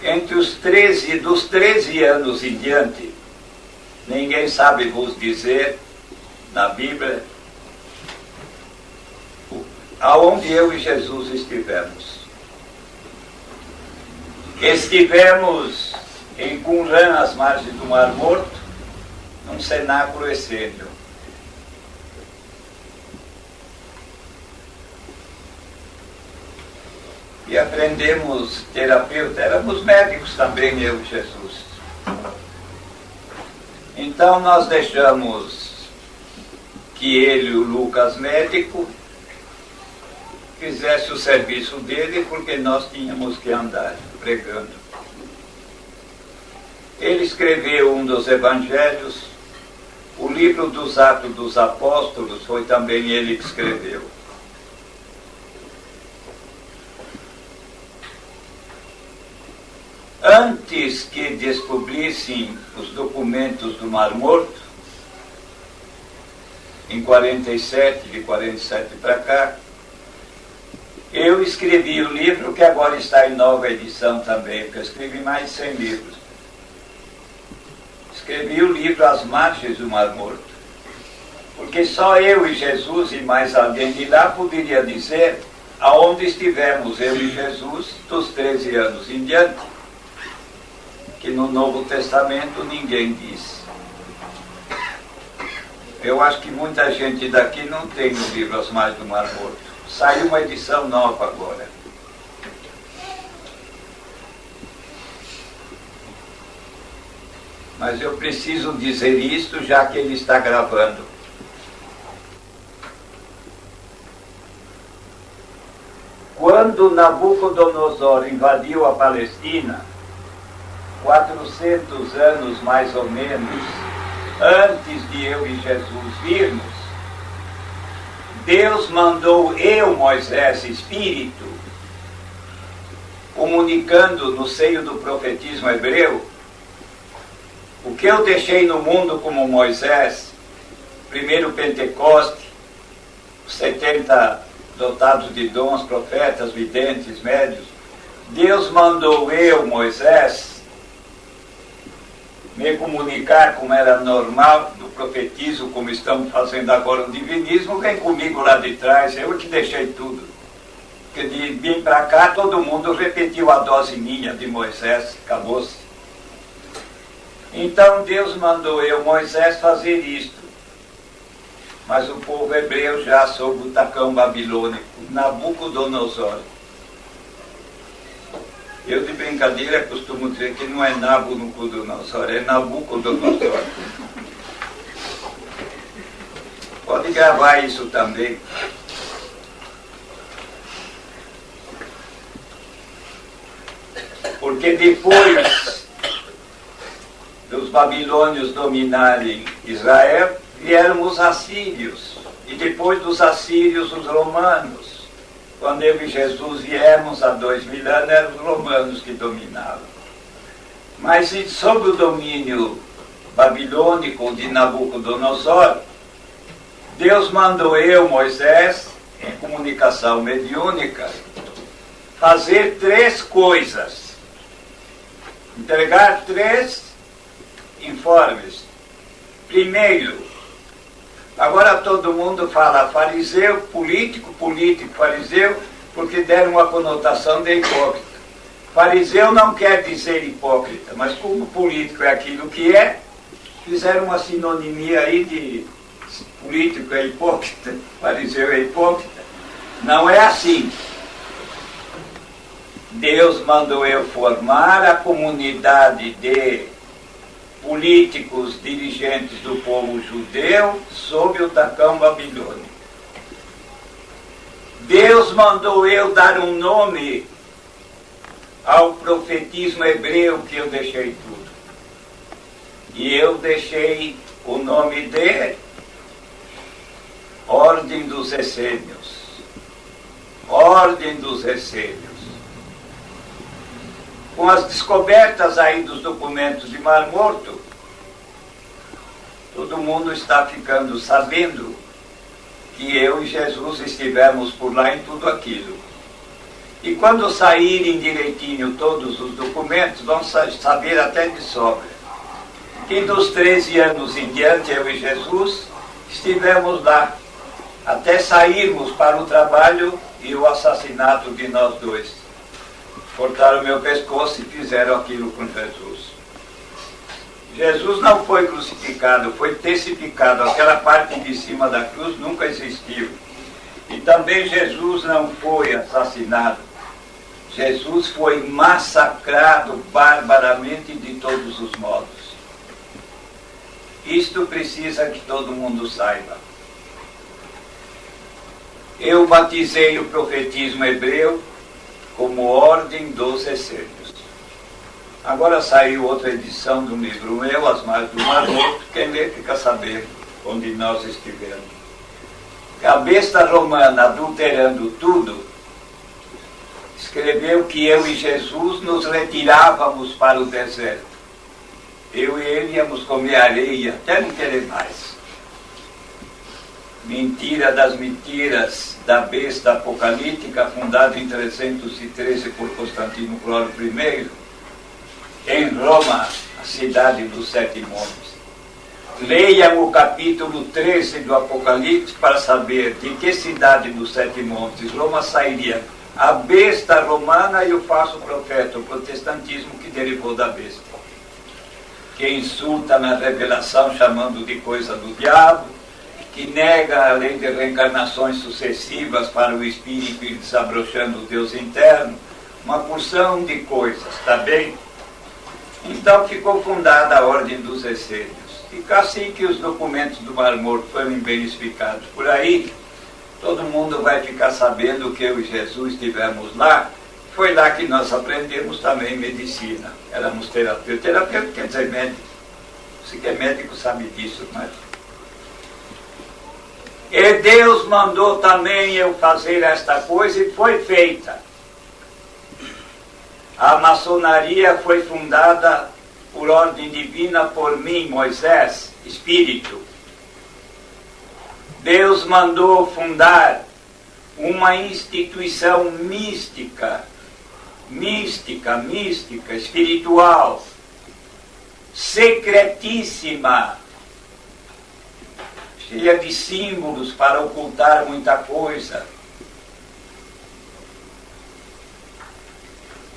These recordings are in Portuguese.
Entre dos 13 anos em diante, ninguém sabe vos dizer, na Bíblia, aonde eu e Jesus estivemos. Estivemos em Qumran, às margens do Mar Morto, num cenáculo essênio. E aprendemos terapeuta, éramos médicos também, eu e Jesus. Então nós deixamos que ele, o Lucas médico, fizesse o serviço dele, porque nós tínhamos que andar pregando. Ele escreveu um dos evangelhos, o livro dos Atos dos Apóstolos foi também ele que escreveu. Antes que descobrissem os documentos do Mar Morto, em 47, de 47 para cá, eu escrevi o livro que agora está em nova edição também, porque eu escrevi mais de 100 livros. Escrevi o livro As Margens do Mar Morto, porque só eu e Jesus e mais alguém de lá poderia dizer aonde estivemos, eu e Jesus, dos 13 anos em diante, que no Novo Testamento ninguém diz. Eu acho que muita gente daqui não tem o livro As Margens do Mar Morto. Saiu uma edição nova agora. Mas eu preciso dizer isto, já que ele está gravando. Quando Nabucodonosor invadiu a Palestina, 400 anos mais ou menos antes de eu e Jesus virmos, Deus mandou eu, Moisés, Espírito, comunicando no seio do profetismo hebreu, o que eu deixei no mundo como Moisés, primeiro Pentecoste, os 70 dotados de dons, profetas, videntes, médios, Deus mandou eu, Moisés, me comunicar como era normal do profetismo, como estamos fazendo agora no divinismo. Vem comigo lá de trás, eu que deixei tudo. Porque de vir para cá todo mundo repetiu a dose minha de Moisés, acabou-se. Então Deus mandou eu, Moisés, fazer isto. Mas o povo hebreu já sob o tacão babilônico, Nabucodonosor. Eu de brincadeira costumo dizer que não é Nabucodonosor, é Nabucodonosor. Pode gravar isso também. Porque depois dos babilônios dominarem Israel, vieram os assírios. E depois dos assírios, os romanos. Quando eu e Jesus viemos há 2000 anos, eram os romanos que dominavam. Mas sob o domínio babilônico de Nabucodonosor, Deus mandou eu, Moisés, em comunicação mediúnica, fazer 3 coisas. Entregar 3 informes. Primeiro, agora todo mundo fala fariseu, político, fariseu, porque deram uma conotação de hipócrita. Fariseu não quer dizer hipócrita, mas como político é aquilo que é, fizeram uma sinonimia aí de político é hipócrita, fariseu é hipócrita. Não é assim. Deus mandou eu formar a comunidade de políticos dirigentes do povo judeu sob o tacão babilônico. Deus mandou eu dar um nome ao profetismo hebreu que eu deixei tudo. E eu deixei o nome de Ordem dos Essênios. Ordem dos Essênios. Com as descobertas aí dos documentos de Mar Morto, todo mundo está ficando sabendo que eu e Jesus estivemos por lá em tudo aquilo. E quando saírem direitinho todos os documentos, vão saber até de sobra que dos 13 anos em diante, eu e Jesus estivemos lá, até sairmos para o trabalho e o assassinato de nós dois. Cortaram meu pescoço e fizeram aquilo com Jesus. Jesus não foi crucificado, foi testificado. Aquela parte de cima da cruz nunca existiu. E também Jesus não foi assassinado. Jesus foi massacrado barbaramente de todos os modos. Isto precisa que todo mundo saiba. Eu batizei o profetismo hebreu como ordem dos essênios. Agora saiu outra edição do livro meu, As Margens do Mar Morto. Quem lê fica sabendo onde nós estivemos. A besta romana, adulterando tudo, escreveu que eu e Jesus nos retirávamos para o deserto. Eu e ele íamos comer areia, até não querer mais. Mentira das mentiras da besta apocalíptica, fundada em 313 por Constantino Cloro I, em Roma, a cidade dos 7 montes. Leiam o capítulo 13 do Apocalipse para saber de que cidade dos 7 montes Roma sairia a besta romana e o falso profeta, o protestantismo que derivou da besta, que insulta na revelação chamando de coisa do diabo, que nega a lei de reencarnações sucessivas para o espírito ir desabrochando o Deus interno, uma porção de coisas, está bem? Então ficou fundada a Ordem dos Essênios. E assim que os documentos do Mar Morto forem bem explicados por aí, todo mundo vai ficar sabendo que eu e Jesus estivemos lá. Foi lá que nós aprendemos também medicina. Éramos terapeutas. Terapeuta quer dizer médico. Você que é médico sabe disso, mas... E Deus mandou também eu fazer esta coisa e foi feita. A maçonaria foi fundada por ordem divina por mim, Moisés, Espírito. Deus mandou fundar uma instituição mística, espiritual, secretíssima, cheia de símbolos para ocultar muita coisa.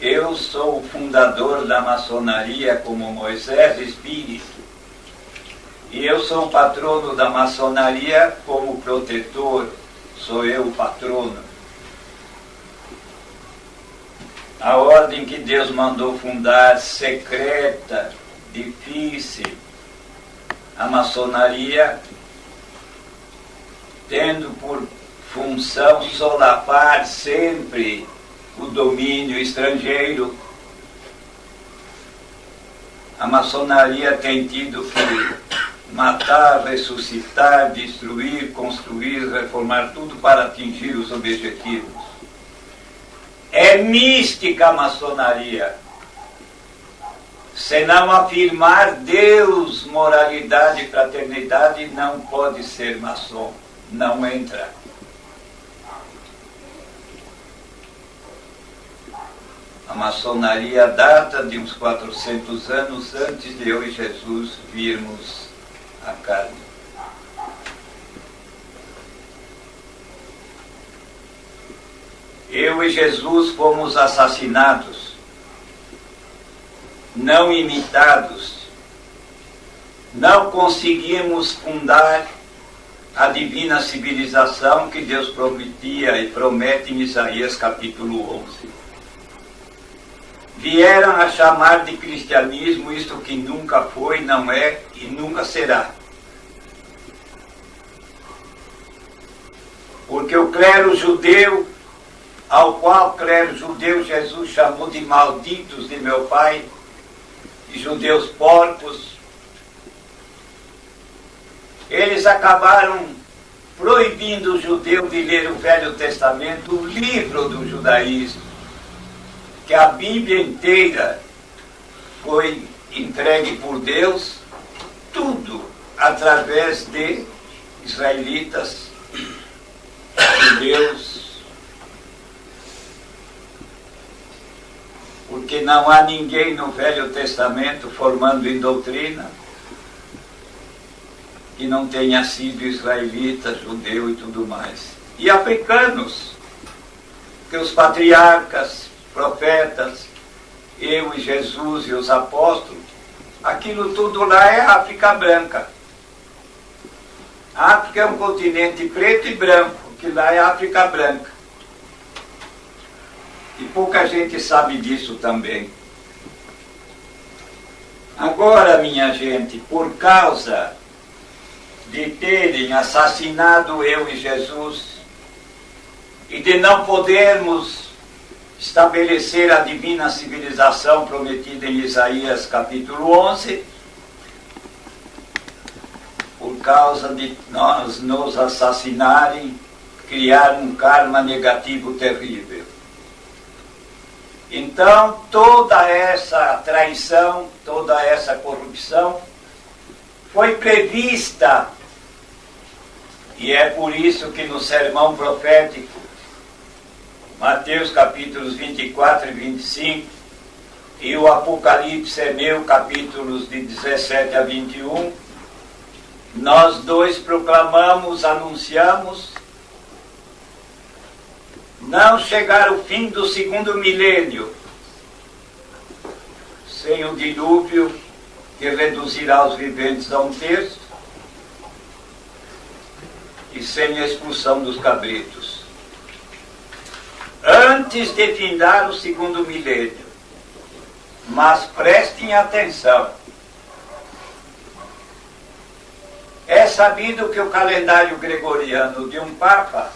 Eu sou o fundador da maçonaria como Moisés Espírito. E eu sou o patrono da maçonaria como protetor. Sou eu o patrono. A ordem que Deus mandou fundar, secreta, difícil, a maçonaria, tendo por função solapar sempre o domínio estrangeiro. A maçonaria tem tido que matar, ressuscitar, destruir, construir, reformar tudo para atingir os objetivos. É mística a maçonaria. Se não afirmar Deus, moralidade e fraternidade, não pode ser maçom. Não entra. A maçonaria data de uns 400 anos antes de eu e Jesus virmos a carne. Eu e Jesus fomos assassinados, não imitados, não conseguimos fundar a divina civilização que Deus prometia e promete em Isaías capítulo 11. Vieram a chamar de cristianismo isto que nunca foi, não é e nunca será. Porque o clero judeu, ao qual clero judeu Jesus chamou de malditos de meu pai, de judeus porcos, eles acabaram proibindo o judeu de ler o Velho Testamento, o livro do judaísmo, que a Bíblia inteira foi entregue por Deus, tudo através de israelitas, judeus, porque não há ninguém no Velho Testamento formando em doutrina que não tenha sido israelita, judeu e tudo mais. E africanos, que os patriarcas, profetas, eu e Jesus e os apóstolos, aquilo tudo lá é África branca. A África é um continente preto e branco, que lá é África branca. E pouca gente sabe disso também. Agora, minha gente, por causa de terem assassinado eu e Jesus e de não podermos estabelecer a divina civilização prometida em Isaías capítulo 11, por causa de nós nos assassinarem, criar um karma negativo terrível. Então, toda essa traição, toda essa corrupção foi prevista, e é por isso que no sermão profético, Mateus capítulos 24 e 25, e o Apocalipse é meu, capítulos de 17 a 21, nós dois proclamamos, anunciamos, não chegar o fim do segundo milênio sem o dilúvio que reduzirá os viventes a 1/3 e sem a expulsão dos cabritos. Antes de findar o segundo milênio, mas prestem atenção, é sabido que o calendário gregoriano de um Papa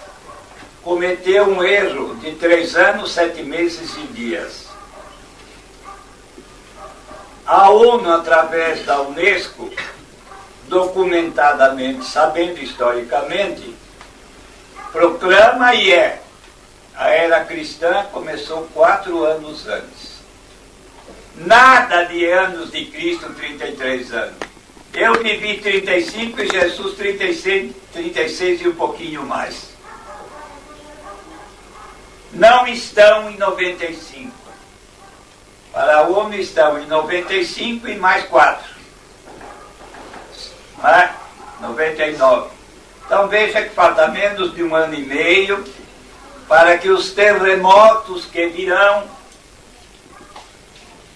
cometeu um erro de 3 anos, 7 meses e dias. A ONU, através da Unesco, documentadamente, sabendo historicamente, proclama e a era cristã começou 4 anos antes. Nada de anos de Cristo, 33 anos. Eu vivi 35 e Jesus 36 e um pouquinho mais. Não estão em 95. Para a ONU estão em 95 e mais 4. 99. Então veja que falta menos de 1 ano e meio para que os terremotos que virão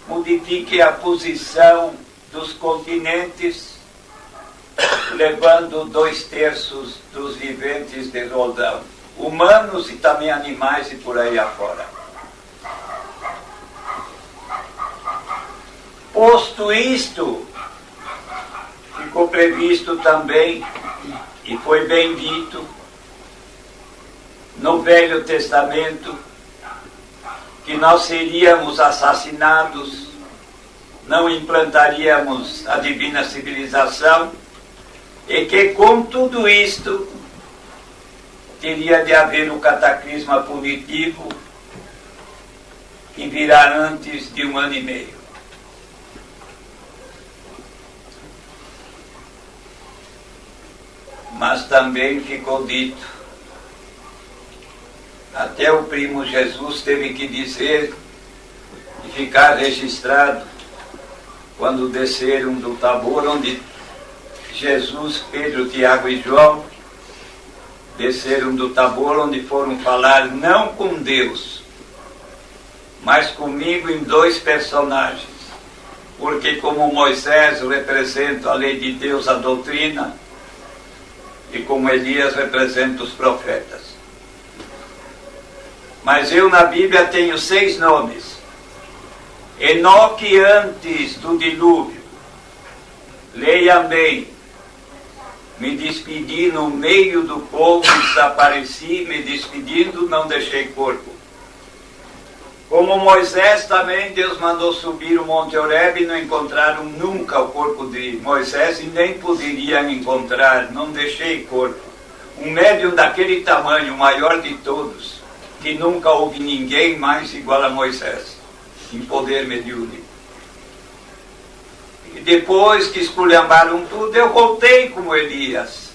modifiquem a posição dos continentes, levando 2/3 dos viventes de roldão, humanos e também animais e por aí afora. Posto isto, ficou previsto também, e foi bem dito, no Velho Testamento, que nós seríamos assassinados, não implantaríamos a divina civilização, e que com tudo isto teria de haver um cataclisma punitivo que virá antes de 1 ano e meio. Mas também ficou dito, até o primo Jesus teve que dizer e ficar registrado quando desceram do Tabor, onde Jesus, Pedro, Tiago e João desceram do Tabor, onde foram falar não com Deus, mas comigo em 2 personagens, porque como Moisés representa a lei de Deus, a doutrina, e como Elias representa os profetas. Mas eu na Bíblia tenho 6 nomes. Enoque antes do dilúvio. Leia bem. Me despedi no meio do povo, desapareci, me despedindo, não deixei corpo. Como Moisés também, Deus mandou subir o Monte Horebe e não encontraram nunca o corpo de Moisés e nem poderiam encontrar, não deixei corpo. Um médium daquele tamanho, o maior de todos, que nunca houve ninguém mais igual a Moisés, em poder mediúnico. E depois que esculhambaram tudo, eu voltei como Elias.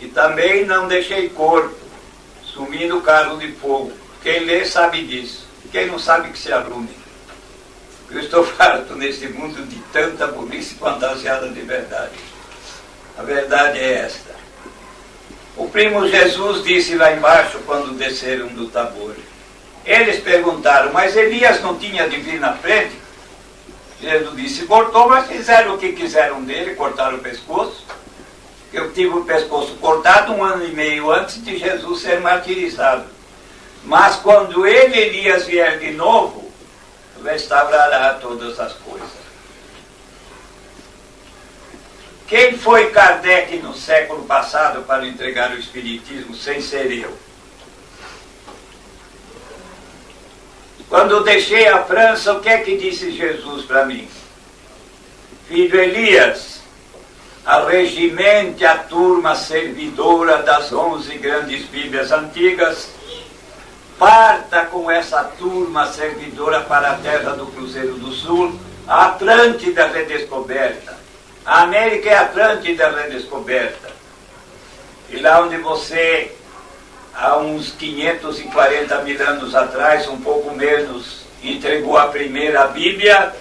E também não deixei corpo, sumi no carro de fogo. Quem lê sabe disso. Quem não sabe que se arrume. Eu estou farto nesse mundo de tanta burrice fantasiada de verdade. A verdade é esta. O primo Jesus disse lá embaixo, quando desceram do Tabor. Eles perguntaram, mas Elias não tinha de vir na frente? Jesus disse, cortou, mas fizeram o que quiseram dele, cortaram o pescoço. Eu tive o pescoço cortado 1 ano e meio antes de Jesus ser martirizado. Mas quando ele, Elias, vier de novo, restaurará todas as coisas. Quem foi Kardec no século passado para entregar o Espiritismo sem ser eu? Quando eu deixei a França, o que é que disse Jesus para mim? Filho Elias, arregimente a turma servidora das 11 grandes Bíblias antigas, parta com essa turma servidora para a terra do Cruzeiro do Sul, a Atlântida redescoberta. A América é a Atlântida redescoberta. E lá onde você, há uns 540 mil anos atrás, um pouco menos, entregou a primeira Bíblia,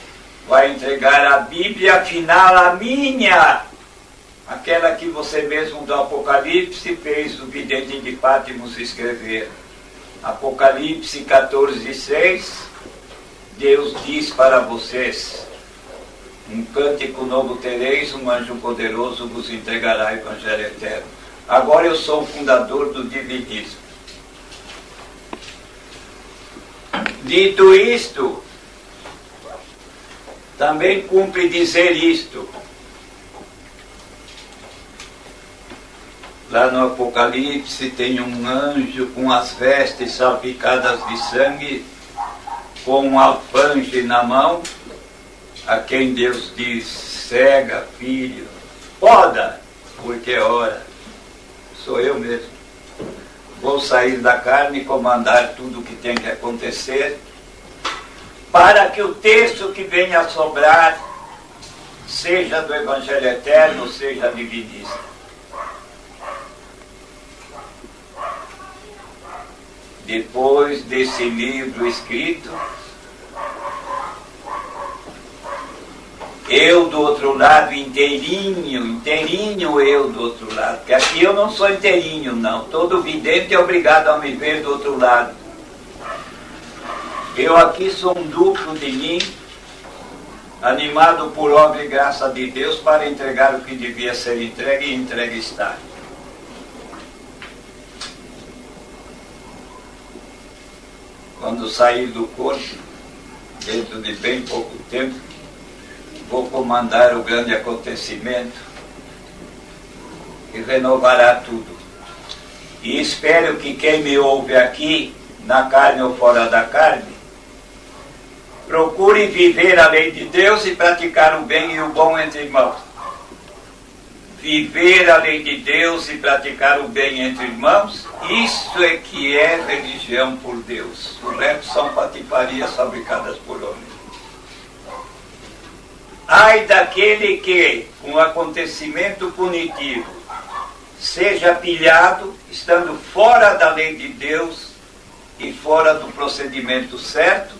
vai entregar a Bíblia final, a minha, aquela que você mesmo do Apocalipse fez o vidente de Pátimos escrever. Apocalipse 14:6, Deus diz para vocês, um cântico novo tereis, um anjo poderoso vos entregará o Evangelho eterno. Agora eu sou o fundador do divinismo. Dito isto, também cumpre dizer isto. Lá no Apocalipse tem um anjo com as vestes salpicadas de sangue, com um alfange na mão, a quem Deus diz, cega, filho, poda, porque é hora. Sou eu mesmo. Vou sair da carne e comandar tudo o que tem que acontecer, para que o texto que venha a sobrar seja do Evangelho eterno, seja divinista. Depois desse livro escrito, eu do outro lado inteirinho eu do outro lado, porque aqui eu não sou inteirinho não, todo vidente é obrigado a me ver do outro lado. Eu aqui sou um duplo de mim, animado por obra e graça de Deus para entregar o que devia ser entregue e entregue está. Quando sair do corpo, dentro de bem pouco tempo, vou comandar o grande acontecimento que renovará tudo. E espero que quem me ouve aqui, na carne ou fora da carne, procure viver a lei de Deus e praticar o bem e o bom entre irmãos. Viver a lei de Deus e praticar o bem entre irmãos, isso é que é religião por Deus. O resto são patifarias fabricadas por homens. Ai daquele que, com acontecimento punitivo, seja pilhado, estando fora da lei de Deus e fora do procedimento certo,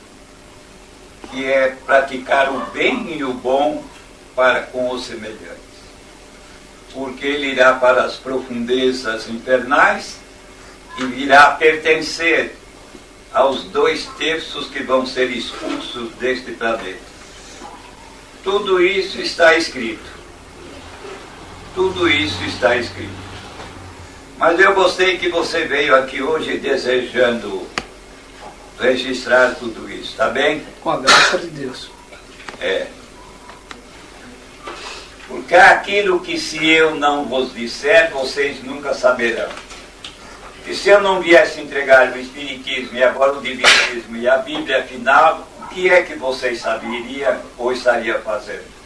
que é praticar o bem e o bom para com os semelhantes. Porque ele irá para as profundezas infernais e virá pertencer aos 2/3 que vão ser expulsos deste planeta. Tudo isso está escrito. Tudo isso está escrito. Mas eu gostei que você veio aqui hoje desejando registrar tudo isso, tá bem? Com a graça de Deus. É. Porque aquilo que se eu não vos disser, vocês nunca saberão. E se eu não viesse entregar o Espiritismo e agora o Divinismo e a Bíblia final, o que é que vocês saberiam ou estariam fazendo?